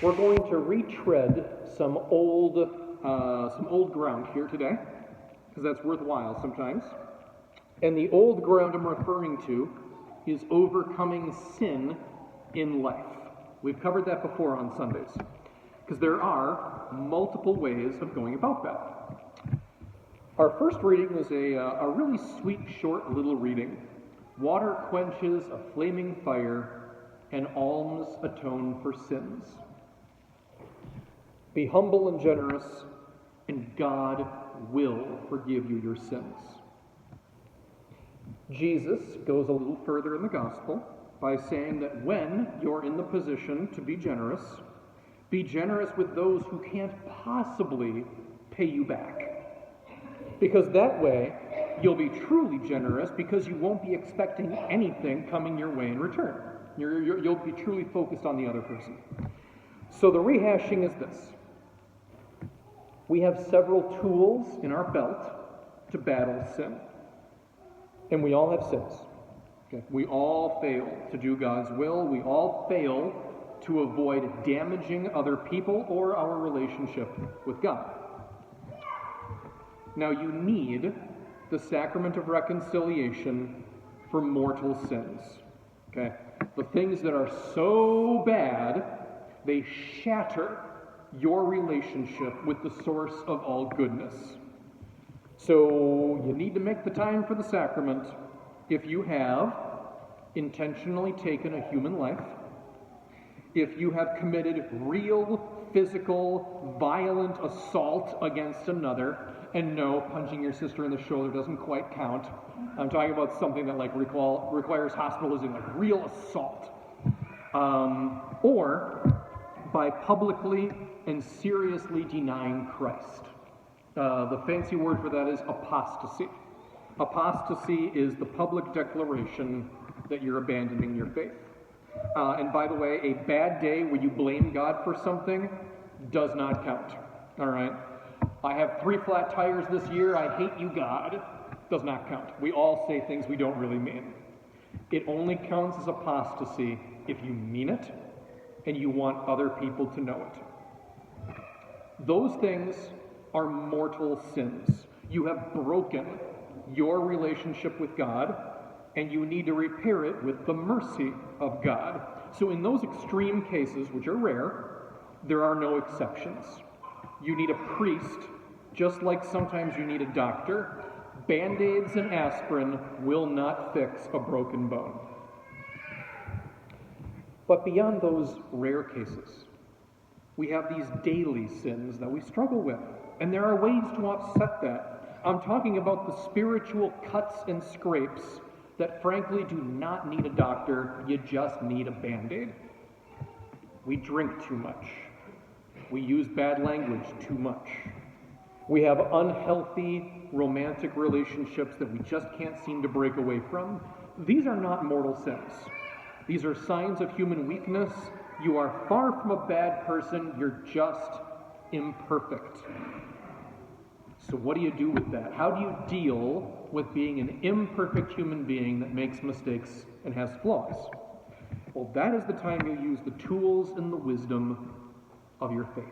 We're going to retread some old ground here today, because that's worthwhile sometimes. And the old ground I'm referring to is overcoming sin in life. We've covered that before on Sundays, because there are multiple ways of going about that. Our first reading is a really sweet, short little reading. Water quenches a flaming fire, and alms atone for sins. Be humble and generous, and God will forgive you your sins. Jesus goes a little further in the gospel by saying that when you're in the position to be generous with those who can't possibly pay you back. Because that way, you'll be truly generous because you won't be expecting anything coming your way in return. You'll be truly focused on the other person. So the rehashing is this. We have several tools in our belt to battle sin. And we all have sins. Okay? We all fail to do God's will. We all fail to avoid damaging other people or our relationship with God. Now you need the sacrament of reconciliation for mortal sins. Okay? The things that are so bad, they shatter your relationship with the source of all goodness. So you need to make the time for the sacrament if you have intentionally taken a human life, if you have committed real, physical, violent assault against another. And no, punching your sister in the shoulder doesn't quite count. I'm talking about something that requires hospitalization, like real assault. Or by publicly and seriously denying Christ. The fancy word for that is apostasy. Apostasy is the public declaration that you're abandoning your faith. And by the way, a bad day where you blame God for something does not count. All right? I have 3 flat tires this year. I hate you, God. Does not count. We all say things we don't really mean. It only counts as apostasy if you mean it and you want other people to know it. Those things are mortal sins. You have broken your relationship with God, and you need to repair it with the mercy of God. So in those extreme cases, which are rare, there are no exceptions. You need a priest, just like sometimes you need a doctor. Band-Aids and aspirin will not fix a broken bone. But beyond those rare cases, we have these daily sins that we struggle with. And there are ways to offset that. I'm talking about the spiritual cuts and scrapes that frankly do not need a doctor, you just need a Band-Aid. We drink too much. We use bad language too much. We have unhealthy romantic relationships that we just can't seem to break away from. These are not mortal sins. These are signs of human weakness. You are far from a bad person, you're just imperfect. So what do you do with that? How do you deal with being an imperfect human being that makes mistakes and has flaws? Well, that is the time you use the tools and the wisdom of your faith.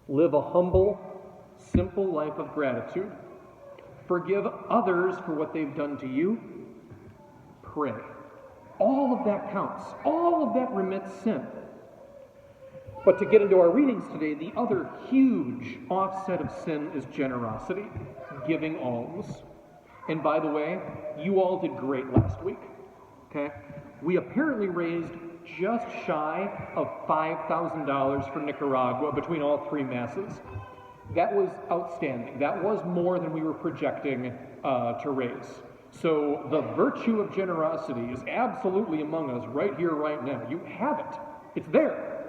Live a humble, simple life of gratitude. Forgive others for what they've done to you. Pray. All of that counts. All of that remits sin. But to get into our readings today, the other huge offset of sin is generosity, giving alms. And by the way, you all did great last week. Okay? We apparently raised just shy of $5,000 for Nicaragua between all 3 masses. That was outstanding. That was more than we were projecting to raise. So the virtue of generosity is absolutely among us right here, right now. You have it. It's there.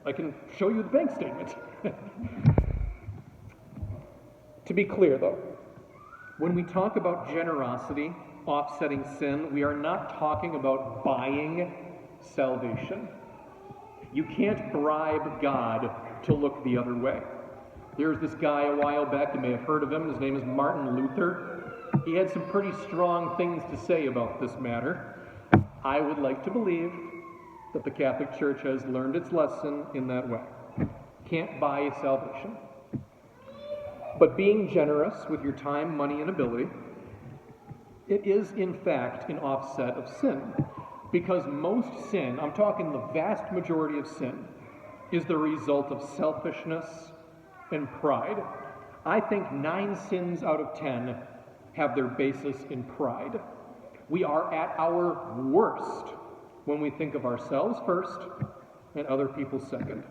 I can show you the bank statement. To be clear, though, when we talk about generosity, offsetting sin, we are not talking about buying salvation. You can't bribe God to look the other way. There's this guy a while back, you may have heard of him, his name is Martin Luther. He had some pretty strong things to say about this matter. I would like to believe that the Catholic Church has learned its lesson in that way. Can't buy salvation. But being generous with your time, money, and ability, it is in fact an offset of sin. Because most sin, I'm talking the vast majority of sin, is the result of selfishness and pride. I think 9 sins out of 10 have their basis in pride. We are at our worst when we think of ourselves first and other people second.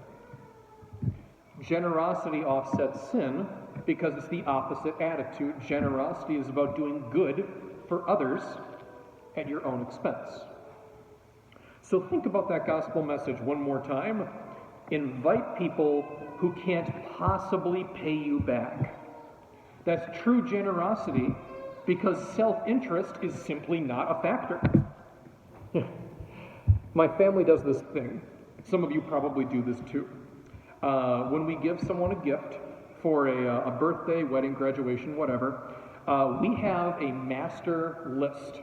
Generosity offsets sin because it's the opposite attitude. Generosity is about doing good for others at your own expense. So think about that gospel message one more time. Invite people who can't possibly pay you back. That's true generosity because self-interest is simply not a factor. My family does this thing. Some of you probably do this too. When we give someone a gift for a birthday, wedding, graduation, whatever, we have a master list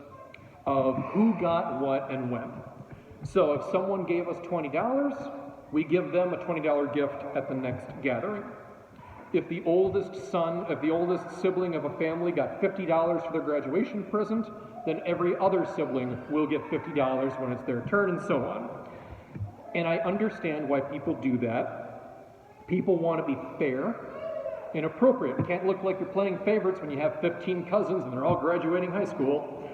of who got what and when. So if someone gave us $20, we give them a $20 gift at the next gathering. If the oldest sibling of a family got $50 for their graduation present, then every other sibling will get $50 when it's their turn, and so on. And I understand why people do that. People want to be fair and appropriate. It can't look like you're playing favorites when you have 15 cousins and they're all graduating high school.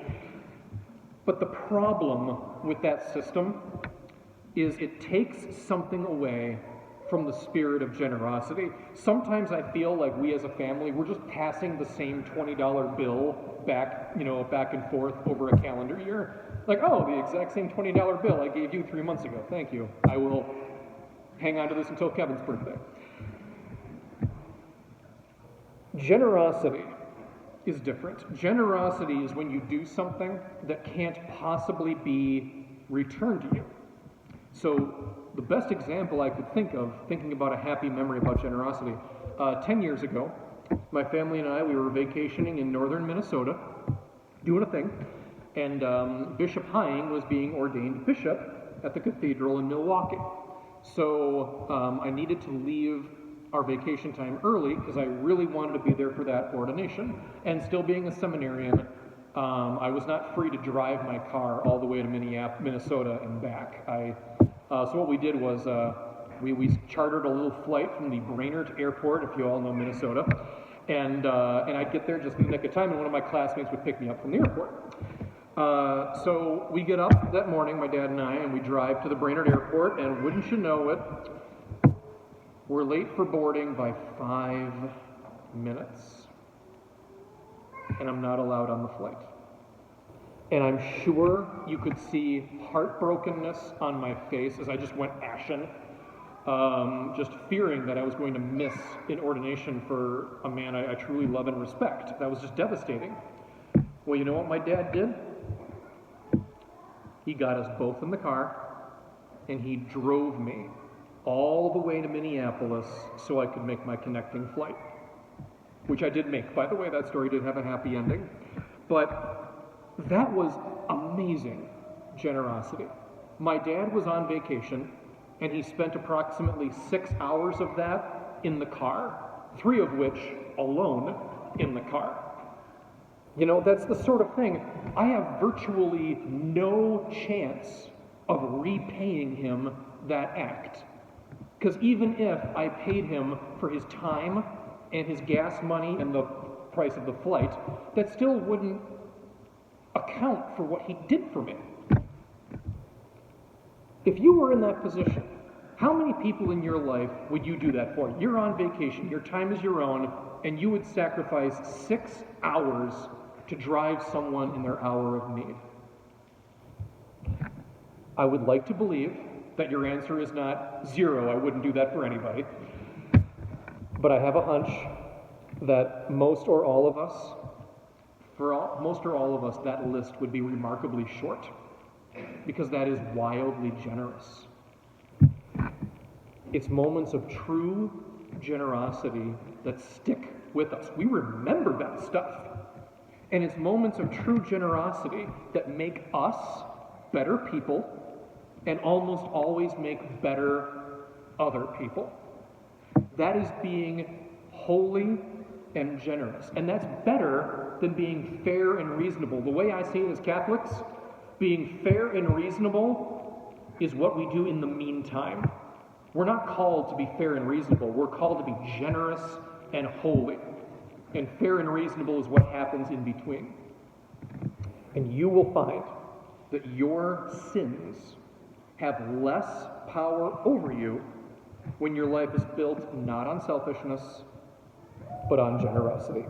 But the problem with that system is it takes something away from the spirit of generosity. Sometimes I feel like we as a family, we're just passing the same $20 bill back and forth over a calendar year. Like, oh, the exact same $20 bill I gave you 3 months ago. Thank you. I will hang on to this until Kevin's birthday. Generosity is different. Generosity is when you do something that can't possibly be returned to you. So the best example I could think of, thinking about a happy memory about generosity, 10 years ago, my family and I, we were vacationing in northern Minnesota, doing a thing, and Bishop Hying was being ordained bishop at the cathedral in Milwaukee. So I needed to leave our vacation time early because I really wanted to be there for that ordination. And still being a seminarian, I was not free to drive my car all the way to Minnesota and back. So what we did was we chartered a little flight from the Brainerd Airport, if you all know Minnesota, and I'd get there just in the nick of time, and one of my classmates would pick me up from the airport. So we get up that morning, my dad and I, and we drive to the Brainerd Airport, and wouldn't you know it, we're late for boarding by 5 minutes, and I'm not allowed on the flight. And I'm sure you could see heartbrokenness on my face as I just went ashen, just fearing that I was going to miss an ordination for a man I truly love and respect. That was just devastating. Well, you know what my dad did? He got us both in the car, and he drove me all the way to Minneapolis so I could make my connecting flight, which I did make. By the way, that story did have a happy ending. But that was amazing generosity. My dad was on vacation, and he spent approximately 6 hours of that in the car, 3 of which alone in the car. You know, that's the sort of thing, I have virtually no chance of repaying him that act. Because even if I paid him for his time and his gas money and the price of the flight, that still wouldn't account for what he did for me. If you were in that position, how many people in your life would you do that for? You're on vacation, your time is your own, and you would sacrifice 6 hours to drive someone in their hour of need. I would like to believe that your answer is not 0. I wouldn't do that for anybody. But I have a hunch that most or all of us, that list would be remarkably short, because that is wildly generous. It's moments of true generosity that stick with us. We remember that stuff. And it's moments of true generosity that make us better people and almost always make better other people. That is being holy and generous. And that's better than being fair and reasonable. The way I see it as Catholics, being fair and reasonable is what we do in the meantime. We're not called to be fair and reasonable. We're called to be generous and holy. And fair and reasonable is what happens in between. And you will find that your sins have less power over you when your life is built not on selfishness, but on generosity.